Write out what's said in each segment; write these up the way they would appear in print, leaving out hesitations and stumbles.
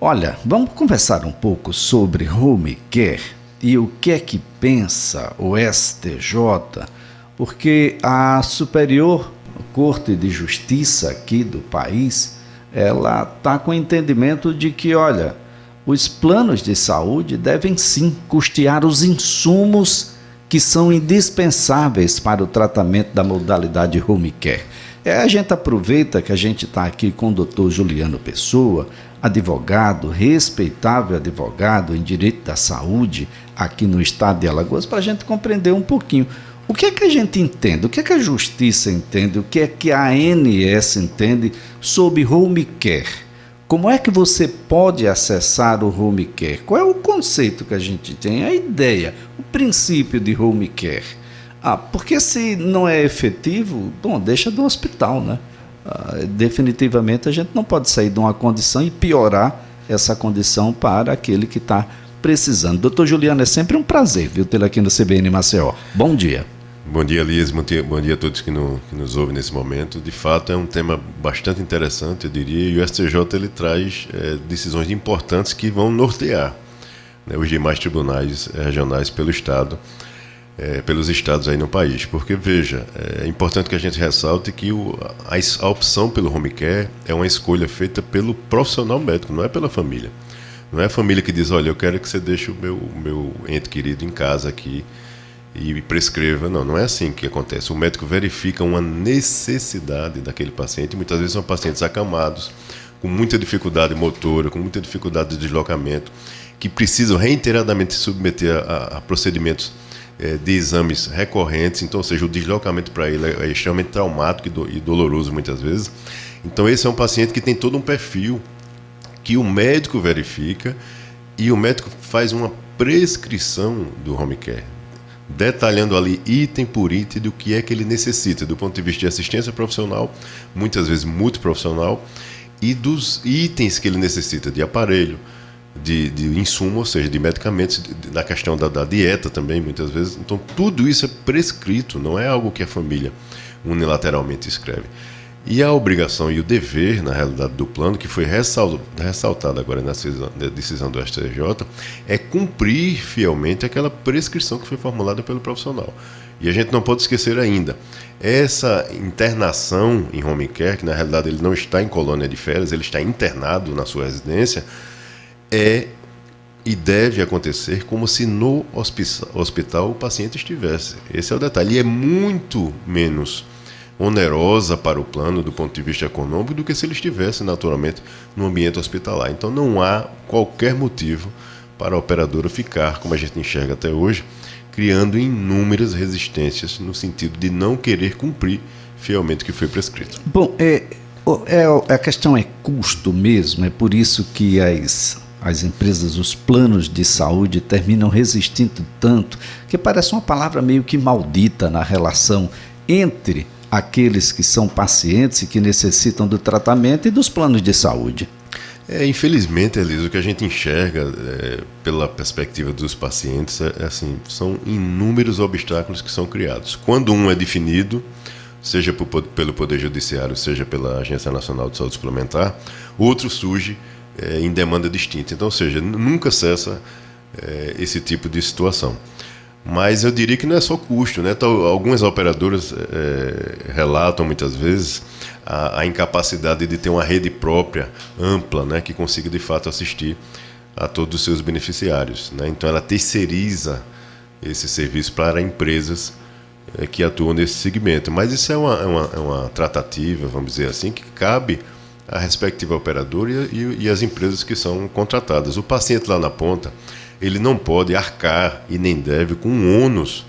Olha, vamos conversar um pouco sobre home care e o que é que pensa o STJ, porque a Superior Corte de Justiça aqui do país, ela está com o entendimento de que, olha, os planos de saúde devem sim custear os insumos que são indispensáveis para o tratamento da modalidade home care. A gente aproveita que a gente está aqui com o doutor Juliano Pessoa, advogado, respeitável advogado em direito da saúde aqui no estado de Alagoas, para a gente compreender um pouquinho o que é que a gente entende, o que é que a justiça entende, o que é que a ANS entende sobre home care. Como é que você pode acessar o home care? Qual é o conceito que a gente tem, a ideia, o princípio de home care? Porque se não é efetivo, bom, deixa do hospital, né? Definitivamente a gente não pode sair de uma condição e piorar essa condição para aquele que está precisando. Doutor Juliano, é sempre um prazer, viu, tê-lo aqui no CBN Maceió. Bom dia. Bom dia, Elias. Bom dia a todos que nos ouvem nesse momento. De fato, é um tema bastante interessante, eu diria, e o STJ ele traz decisões importantes que vão nortear, né, os demais tribunais regionais pelo Estado, pelos estados aí no país. Porque, veja, é importante que a gente ressalte que a opção pelo home care é uma escolha feita pelo profissional médico, não é pela família. Não é a família que diz, olha, eu quero que você deixe o meu ente querido em casa aqui e prescreva. Não é assim que acontece. O médico verifica uma necessidade daquele paciente, muitas vezes são pacientes acamados, com muita dificuldade motora, com muita dificuldade de deslocamento, que precisam reiteradamente se submeter a procedimentos de exames recorrentes. Então, ou seja, o deslocamento para ele é extremamente traumático e doloroso muitas vezes. Então, esse é um paciente que tem todo um perfil que o médico verifica e o médico faz uma prescrição do home care, detalhando ali item por item do que é que ele necessita, do ponto de vista de assistência profissional, muitas vezes multiprofissional, e dos itens que ele necessita, de aparelho, de insumo, ou seja, de medicamentos, da questão da dieta também, muitas vezes. Então, tudo isso é prescrito, não é algo que a família unilateralmente escreve. E a obrigação e o dever, na realidade, do plano, que foi ressaltado agora na decisão do STJ, é cumprir fielmente aquela prescrição que foi formulada pelo profissional. E a gente não pode esquecer ainda, essa internação em home care, que na realidade ele não está em colônia de férias, ele está internado na sua residência, e deve acontecer como se no hospital o paciente estivesse. Esse é o detalhe. E é muito menos onerosa para o plano do ponto de vista econômico do que se ele estivesse naturalmente no ambiente hospitalar. Então não há qualquer motivo para a operadora ficar, como a gente enxerga até hoje, criando inúmeras resistências no sentido de não querer cumprir fielmente o que foi prescrito. Bom, a questão é custo mesmo, é por isso que as empresas, os planos de saúde terminam resistindo tanto, que parece uma palavra meio que maldita na relação entre aqueles que são pacientes e que necessitam do tratamento e dos planos de saúde. Infelizmente, Elisa, o que a gente enxerga pela perspectiva dos pacientes assim, são inúmeros obstáculos que são criados. Quando um é definido, seja pelo Poder Judiciário, seja pela Agência Nacional de Saúde Suplementar, outro surge em demanda distinta. Então, ou seja, nunca cessa esse tipo de situação. Mas eu diria que não é só custo, né? Então, algumas operadoras relatam muitas vezes a incapacidade de ter uma rede própria, ampla, né? Que consiga de fato assistir a todos os seus beneficiários, né? Então ela terceiriza esse serviço para empresas que atuam nesse segmento. Mas isso é uma tratativa, vamos dizer assim, que cabe à respectiva operadora e às empresas que são contratadas. O paciente lá na ponta, ele não pode arcar e nem deve com o ônus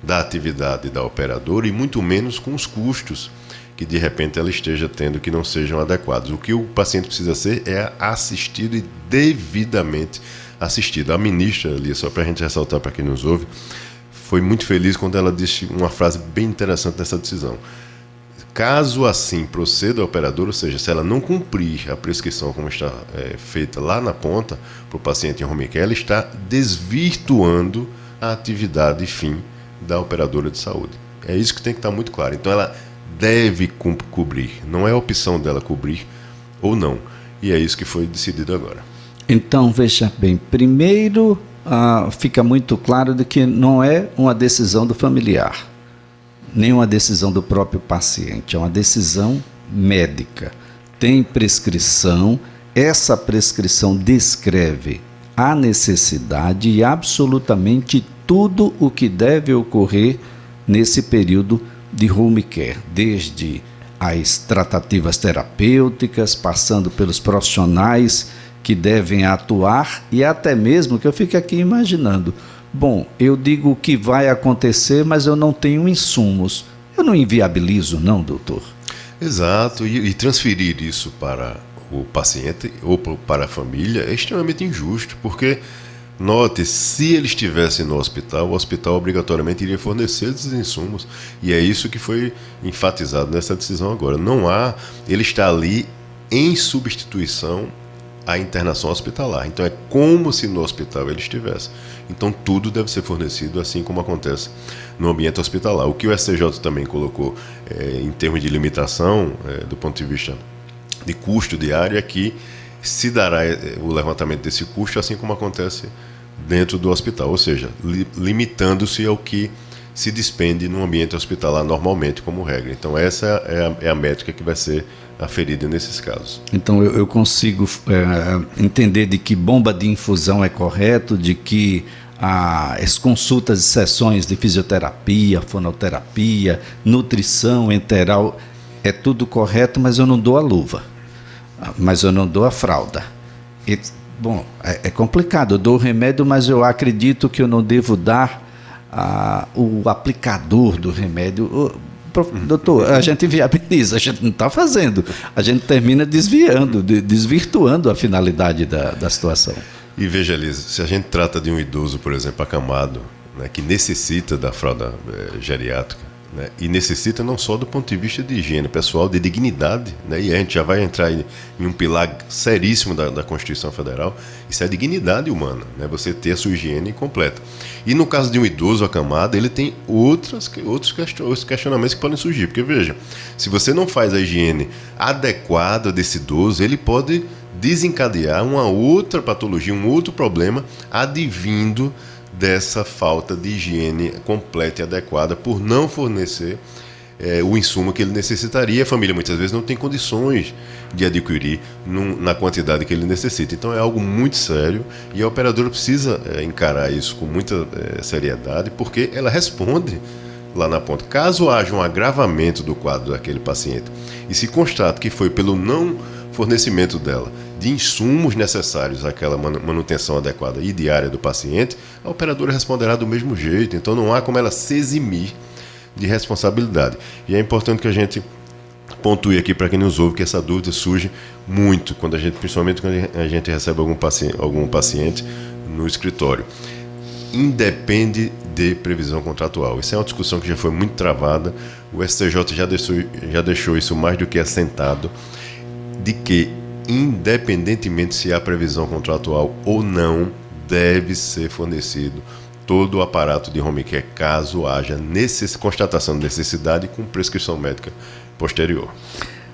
da atividade da operadora e muito menos com os custos que de repente ela esteja tendo que não sejam adequados. O que o paciente precisa ser é assistido e devidamente assistido. A ministra, ali, só para a gente ressaltar para quem nos ouve, foi muito feliz quando ela disse uma frase bem interessante nessa decisão. Caso assim proceda a operadora, ou seja, se ela não cumprir a prescrição como está feita lá na ponta para o paciente em home care, ela está desvirtuando a atividade fim da operadora de saúde. É isso que tem que estar muito claro. Então ela deve cobrir, não é a opção dela cobrir ou não. E é isso que foi decidido agora. Então, veja bem, primeiro fica muito claro de que não é uma decisão do familiar, nem uma decisão do próprio paciente, é uma decisão médica. Tem prescrição, essa prescrição descreve a necessidade e absolutamente tudo o que deve ocorrer nesse período de home care, desde as tratativas terapêuticas, passando pelos profissionais que devem atuar e até mesmo que eu fico aqui imaginando, bom, eu digo o que vai acontecer, mas eu não tenho insumos. Eu não inviabilizo, não, doutor? Exato, e transferir isso para o paciente ou para a família é extremamente injusto, porque, note, se ele estivesse no hospital, o hospital obrigatoriamente iria fornecer esses insumos, e é isso que foi enfatizado nessa decisão agora. Não há, ele está ali em substituição à internação hospitalar, então é como se no hospital ele estivesse. Então tudo deve ser fornecido assim como acontece no ambiente hospitalar. O que o STJ também colocou em termos de limitação, do ponto de vista de custo diário, é que se dará o levantamento desse custo assim como acontece dentro do hospital, ou seja, limitando-se ao que se despende no ambiente hospitalar normalmente como regra. Então essa é a métrica que vai ser aferida nesses casos. Então eu consigo entender de que bomba de infusão é correto, de que as consultas e sessões de fisioterapia, fonoterapia, nutrição enteral, é tudo correto, mas eu não dou a luva, mas eu não dou a fralda. Bom, é complicado, eu dou o remédio, mas eu acredito que eu não devo dar o aplicador do remédio. Doutor, a gente viabiliza, a gente não está fazendo, a gente termina desvirtuando a finalidade da situação. E veja, Elisa, se a gente trata de um idoso, por exemplo, acamado, né, que necessita da fralda geriátrica, né, e necessita não só do ponto de vista de higiene pessoal, de dignidade, né, e a gente já vai entrar em um pilar seríssimo da Constituição Federal, isso é dignidade humana, né, você ter a sua higiene completa. E no caso de um idoso acamado, ele tem outros questionamentos que podem surgir, porque veja, se você não faz a higiene adequada desse idoso, ele pode desencadear uma outra patologia, um outro problema advindo dessa falta de higiene completa e adequada por não fornecer o insumo que ele necessitaria. A família muitas vezes não tem condições de adquirir na quantidade que ele necessita. Então é algo muito sério e a operadora precisa encarar isso com muita seriedade, porque ela responde lá na ponta. Caso haja um agravamento do quadro daquele paciente e se constate que foi pelo não fornecimento dela de insumos necessários àquela manutenção adequada e diária do paciente, a operadora responderá do mesmo jeito. Então não há como ela se eximir de responsabilidade. E é importante que a gente pontue aqui para quem nos ouve que essa dúvida surge muito, principalmente quando a gente recebe algum paciente no escritório. Independe de previsão contratual. Isso é uma discussão que já foi muito travada. O STJ já deixou isso mais do que assentado, de que, independentemente se há previsão contratual ou não, deve ser fornecido todo o aparato de home care caso haja constatação de necessidade com prescrição médica posterior.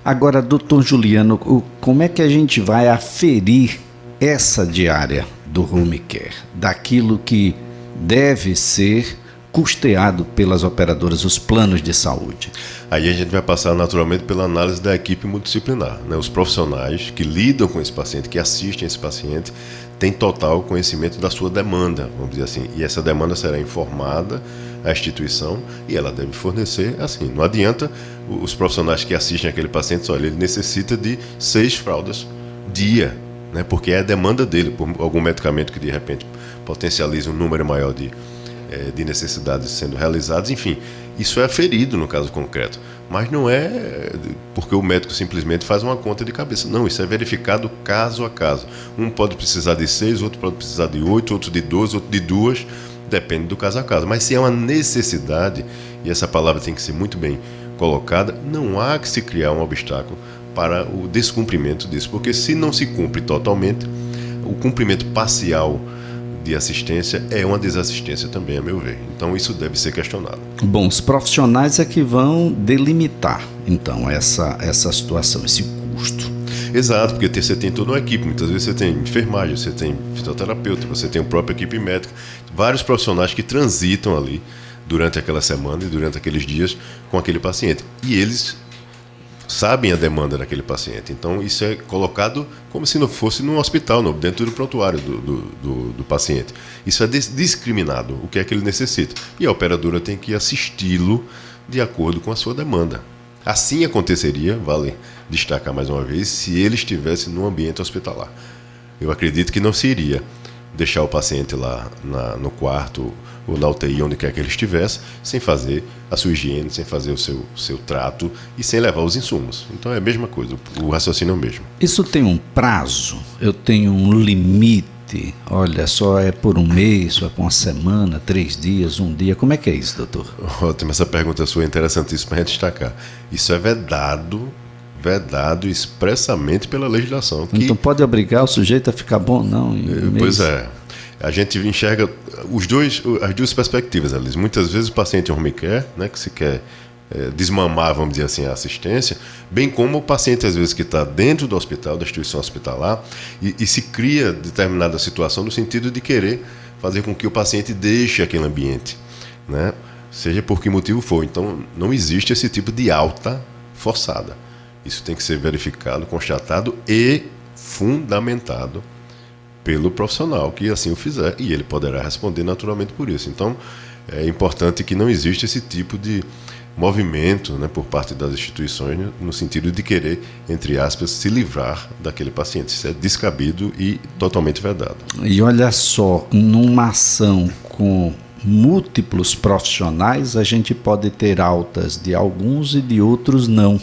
Agora, doutor Juliano, como é que a gente vai aferir essa diária do home care, daquilo que deve ser custeado pelas operadoras, os planos de saúde? Aí a gente vai passar naturalmente pela análise da equipe multidisciplinar, né? Os profissionais que lidam com esse paciente, que assistem esse paciente, têm total conhecimento da sua demanda, vamos dizer assim, e essa demanda será informada à instituição e ela deve fornecer, assim, não adianta os profissionais que assistem aquele paciente, olha, ele necessita de 6 fraldas dia, né? Porque é a demanda dele, por algum medicamento que de repente potencialize um número maior de necessidades sendo realizadas, enfim, isso é aferido no caso concreto, mas não é porque o médico simplesmente faz uma conta de cabeça, não, isso é verificado caso a caso. Um pode precisar de 6, outro pode precisar de 8, outro de 12, outro de 2, depende do caso a caso, mas se é uma necessidade, e essa palavra tem que ser muito bem colocada, não há que se criar um obstáculo para o descumprimento disso, porque se não se cumpre totalmente, o cumprimento parcial de assistência é uma desassistência também, a meu ver. Então isso deve ser questionado. Bom, os profissionais é que vão delimitar, então, essa situação, esse custo. Exato, porque você tem toda uma equipe, muitas vezes você tem enfermagem, você tem fisioterapeuta, você tem a própria equipe médica, vários profissionais que transitam ali durante aquela semana e durante aqueles dias com aquele paciente. E eles sabem a demanda daquele paciente. Então isso é colocado como se não fosse num hospital, dentro do prontuário do paciente. Isso é discriminado, o que é que ele necessita. E a operadora tem que assisti-lo de acordo com a sua demanda. Assim aconteceria, vale destacar mais uma vez, se ele estivesse no ambiente hospitalar. Eu acredito que não se iria deixar o paciente lá no quarto ou na UTI, onde quer que ele estivesse, sem fazer a sua higiene, sem fazer o seu trato e sem levar os insumos. Então é a mesma coisa, o raciocínio é o mesmo. Isso tem um prazo? Eu tenho um limite? Olha, só é por um mês, só é por uma semana, 3 dias, 1 dia. Como é que é isso, doutor? Ótimo, essa pergunta sua é interessantíssima para a gente destacar. Isso é vedado expressamente pela legislação. Então pode obrigar o sujeito a ficar bom, não? Pois é. A gente enxerga as duas perspectivas, Alice. Muitas vezes o paciente em home care, né, que se quer desmamar, vamos dizer assim, a assistência, bem como o paciente, às vezes, que está dentro do hospital, da instituição hospitalar, e se cria determinada situação no sentido de querer fazer com que o paciente deixe aquele ambiente, né, seja por que motivo for. Então, não existe esse tipo de alta forçada. Isso tem que ser verificado, constatado e fundamentado pelo profissional que assim o fizer, e ele poderá responder naturalmente por isso. Então, é importante que não exista esse tipo de movimento, né, por parte das instituições, no sentido de querer, entre aspas, se livrar daquele paciente. Isso é descabido e totalmente vedado. E olha só, numa ação com múltiplos profissionais, a gente pode ter altas de alguns e de outros não.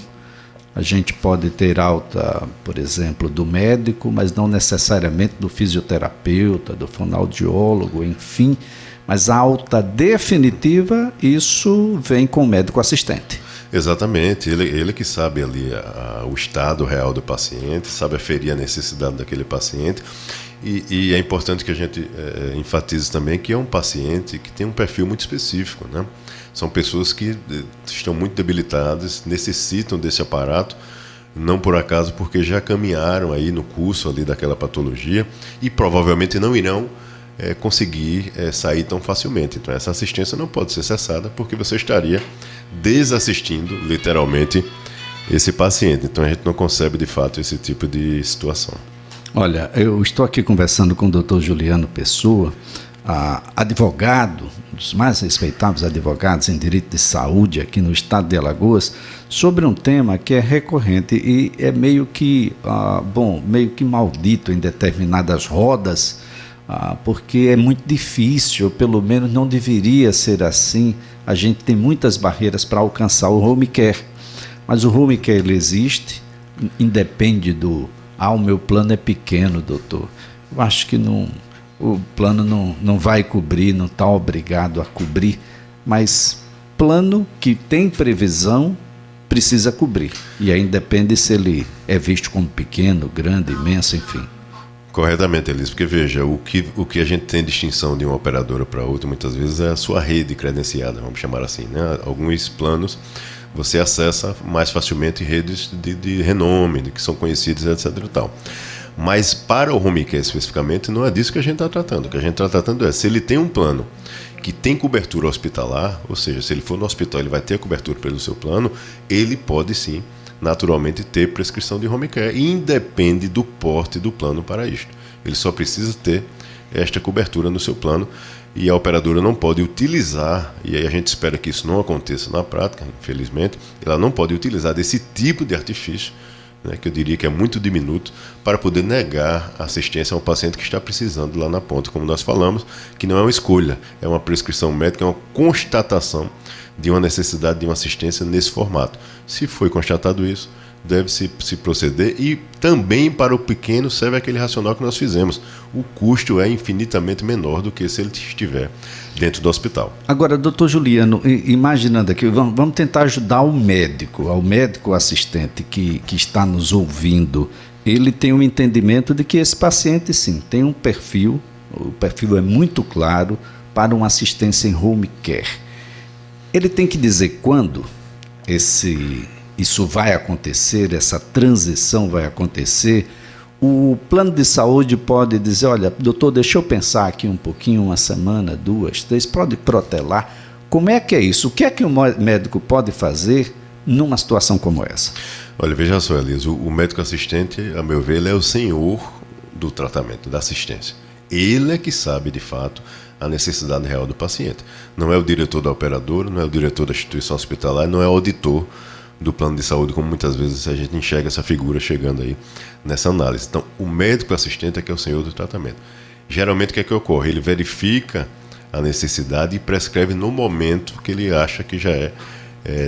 A gente pode ter alta, por exemplo, do médico, mas não necessariamente do fisioterapeuta, do fonoaudiólogo, enfim. Mas a alta definitiva, isso vem com o médico assistente. Exatamente, ele que sabe ali o estado real do paciente, sabe aferir a necessidade daquele paciente. E é importante que a gente enfatize também que é um paciente que tem um perfil muito específico, né? São pessoas que estão muito debilitadas, necessitam desse aparato, não por acaso, porque já caminharam aí no curso ali daquela patologia e provavelmente não irão conseguir sair tão facilmente. Então essa assistência não pode ser cessada, porque você estaria desassistindo literalmente esse paciente. Então a gente não concebe de fato esse tipo de situação. Olha, eu estou aqui conversando com o Dr. Juliano Pessoa, advogado, um dos mais respeitáveis advogados em direito de saúde aqui no estado de Alagoas, sobre um tema que é recorrente e é meio que maldito em determinadas rodas, porque é muito difícil, ou pelo menos não deveria ser assim. A gente tem muitas barreiras para alcançar o home care, mas o home care ele existe, independe do o meu plano é pequeno, doutor. Eu acho que o plano não vai cobrir, não está obrigado a cobrir, mas plano que tem previsão precisa cobrir. E aí depende se ele é visto como pequeno, grande, imenso, enfim. Corretamente, Elis, porque veja, o que a gente tem distinção de uma operadora para outra muitas vezes é a sua rede credenciada, vamos chamar assim, né? Alguns planos você acessa mais facilmente redes de renome, que são conhecidas, etc. e tal. Mas para o home care especificamente, não é disso que a gente está tratando. O que a gente está tratando é, se ele tem um plano que tem cobertura hospitalar, ou seja, se ele for no hospital ele vai ter a cobertura pelo seu plano, ele pode sim, naturalmente, ter prescrição de home care, e independe do porte do plano para isto. Ele só precisa ter esta cobertura no seu plano, e a operadora não pode utilizar, e aí a gente espera que isso não aconteça na prática, infelizmente, ela não pode utilizar desse tipo de artifício, né, que eu diria que é muito diminuto, para poder negar assistência a um paciente que está precisando lá na ponta, como nós falamos, que não é uma escolha, é uma prescrição médica, é uma constatação de uma necessidade de uma assistência nesse formato. Se foi constatado isso, deve-se proceder, e também para o pequeno serve aquele racional que nós fizemos. O custo é infinitamente menor do que se ele estiver dentro do hospital. Agora, doutor Juliano, imaginando aqui, vamos tentar ajudar o médico assistente que está nos ouvindo. Ele tem um entendimento de que esse paciente, sim, tem um perfil, o perfil é muito claro para uma assistência em home care. Ele tem que dizer quando esse isso vai acontecer, essa transição vai acontecer, o plano de saúde pode dizer, olha, doutor, deixa eu pensar aqui um pouquinho, uma semana, 2, 3, pode protelar. Como é que é isso? O que é que o médico pode fazer numa situação como essa? Olha, veja só, Elias, o médico assistente, a meu ver, ele é o senhor do tratamento, da assistência. Ele é que sabe, de fato, a necessidade real do paciente. Não é o diretor da operadora, não é o diretor da instituição hospitalar, não é o auditor do plano de saúde, como muitas vezes a gente enxerga essa figura chegando aí nessa análise. Então, o médico assistente é que é o senhor do tratamento. Geralmente, o que é que ocorre? Ele verifica a necessidade e prescreve no momento que ele acha que já é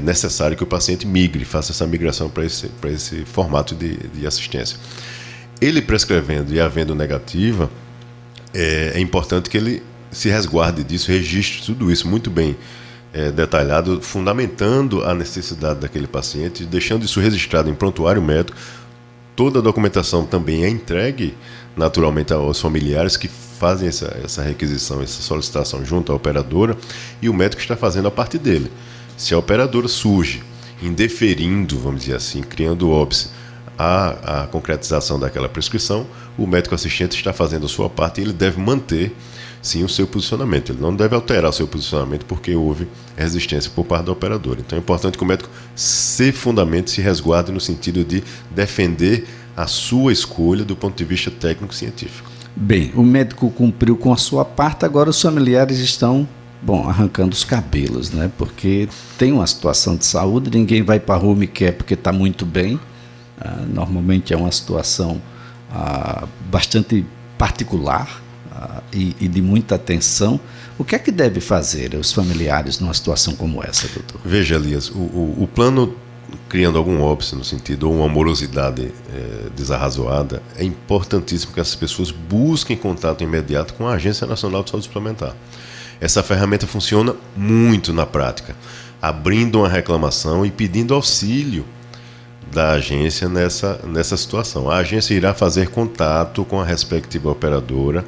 necessário que o paciente migre, faça essa migração para esse formato de assistência. Ele prescrevendo e havendo negativa, é importante que ele se resguarde disso, registre tudo isso muito bem detalhado, fundamentando a necessidade daquele paciente, deixando isso registrado em prontuário médico. Toda a documentação também é entregue naturalmente aos familiares que fazem essa requisição, essa solicitação junto à operadora, e o médico está fazendo a parte dele. Se a operadora surge indeferindo, vamos dizer assim, criando óbice a concretização daquela prescrição, o médico assistente está fazendo a sua parte e ele deve manter, sim, o seu posicionamento. Ele não deve alterar o seu posicionamento porque houve resistência por parte da operadora. Então é importante que o médico se fundamente, se resguarde no sentido de defender a sua escolha do ponto de vista técnico-científico. Bem, o médico cumpriu com a sua parte, agora os familiares estão, arrancando os cabelos, né? Porque tem uma situação de saúde, ninguém vai para a home care porque está muito bem. Normalmente é uma situação bastante particular e de muita atenção. O que é que deve fazer os familiares numa situação como essa, doutor? Veja, Elias, o plano criando algum óbice no sentido, ou uma morosidade desarrazoada, é importantíssimo que essas pessoas busquem contato imediato com a Agência Nacional de Saúde Suplementar. Essa ferramenta funciona muito na prática, abrindo uma reclamação e pedindo auxílio da agência nessa situação. A agência irá fazer contato com a respectiva operadora,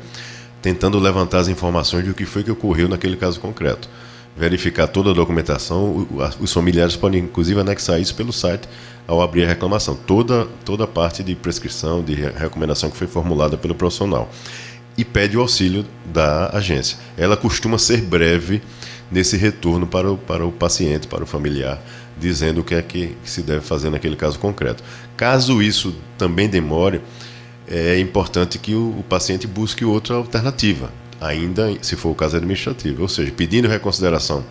tentando levantar as informações de o que foi que ocorreu naquele caso concreto. Verificar toda a documentação, os familiares podem inclusive anexar isso pelo site ao abrir a reclamação. Toda a parte de prescrição, de recomendação que foi formulada pelo profissional. E pede o auxílio da agência. Ela costuma ser breve nesse retorno para o paciente, para o familiar, dizendo o que é que se deve fazer naquele caso concreto. Caso isso também demore, é importante que o paciente busque outra alternativa, ainda se for o caso administrativo, ou seja, pedindo reconsideração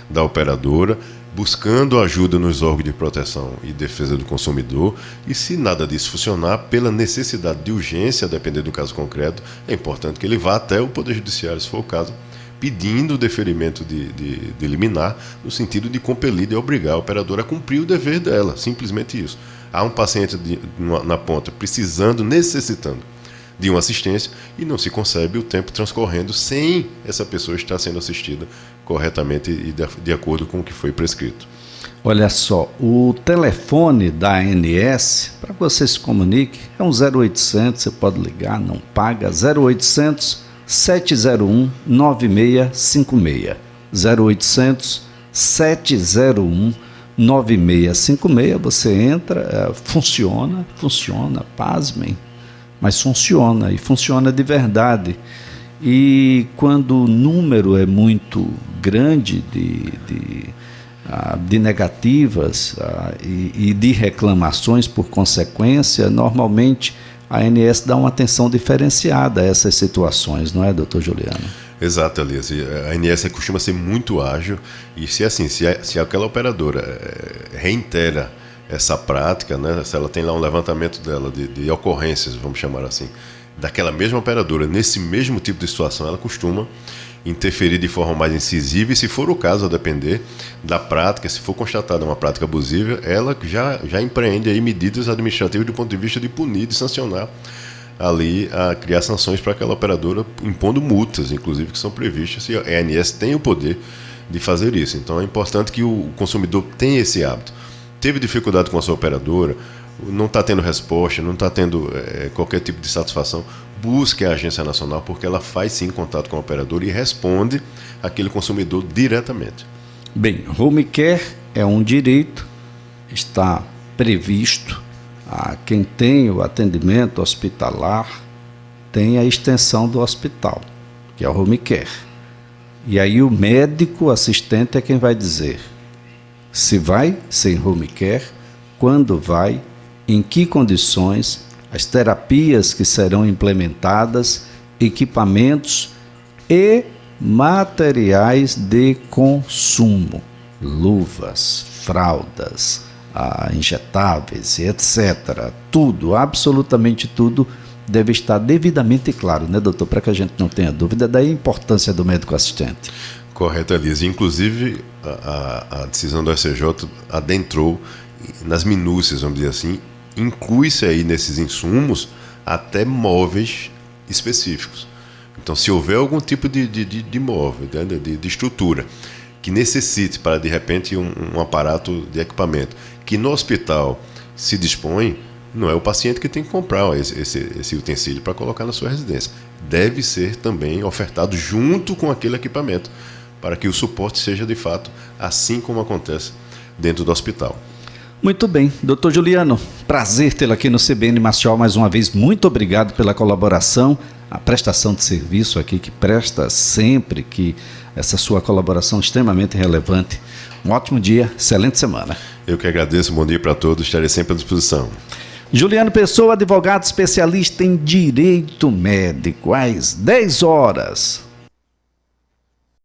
da operadora, buscando ajuda nos órgãos de proteção e defesa do consumidor, e se nada disso funcionar, pela necessidade de urgência, dependendo do caso concreto, é importante que ele vá até o Poder Judiciário, se for o caso, pedindo o deferimento de liminar, no sentido de compelir, de obrigar a operadora a cumprir o dever dela, simplesmente isso. Há um paciente na ponta precisando, necessitando de uma assistência e não se concebe o tempo transcorrendo sem essa pessoa estar sendo assistida corretamente e de acordo com o que foi prescrito. Olha só, o telefone da ANS, para que você se comunique, é um 0800, você pode ligar, não paga, 0800 701 9656, 0800 701 9656, você entra, funciona, pasmem, mas funciona, e funciona de verdade. E quando o número é muito grande de negativas e de reclamações por consequência, normalmente a ANS dá uma atenção diferenciada a essas situações, não é, doutor Juliano? Exato, Elias. A ANS costuma ser muito ágil e se aquela operadora reitera essa prática, né, se ela tem lá um levantamento dela de ocorrências, vamos chamar assim, daquela mesma operadora, nesse mesmo tipo de situação, ela costuma interferir de forma mais incisiva e, se for o caso, a depender da prática, se for constatada uma prática abusiva, ela já empreende aí medidas administrativas do ponto de vista de punir, de sancionar ali, a criar sanções para aquela operadora, impondo multas, inclusive, que são previstas, e a ANS tem o poder de fazer isso. Então é importante que o consumidor tenha esse hábito. Teve dificuldade com a sua operadora, não está tendo resposta, não está tendo qualquer tipo de satisfação, busque a Agência Nacional, porque ela faz sim contato com a operadora e responde aquele consumidor diretamente. Bem, home care é um direito está previsto, quem tem o atendimento hospitalar tem a extensão do hospital, que é o home care. E aí o médico assistente é quem vai dizer se vai ser home care, quando vai, em que condições, as terapias que serão implementadas, equipamentos e materiais de consumo, luvas, fraldas, injetáveis, etc. Tudo, absolutamente tudo, deve estar devidamente claro, né, doutor? Para que a gente não tenha dúvida, daí a importância do médico assistente. Correto, Elias. Inclusive, a decisão do STJ adentrou nas minúcias, vamos dizer assim, inclui-se aí nesses insumos até móveis específicos. Então, se houver algum tipo de móvel, de estrutura, que necessite para, de repente, um aparato de equipamento, que no hospital se dispõe, não é o paciente que tem que comprar esse utensílio para colocar na sua residência. Deve ser também ofertado junto com aquele equipamento, para que o suporte seja, de fato, assim como acontece dentro do hospital. Muito bem. Doutor Juliano, prazer tê-lo aqui no CBN Maceió mais uma vez. Muito obrigado pela colaboração, a prestação de serviço aqui que presta sempre, que essa sua colaboração extremamente relevante. Um ótimo dia, excelente semana. Eu que agradeço, bom dia para todos, estarei sempre à disposição. Juliano Pessoa, advogado especialista em direito médico, às 10 horas.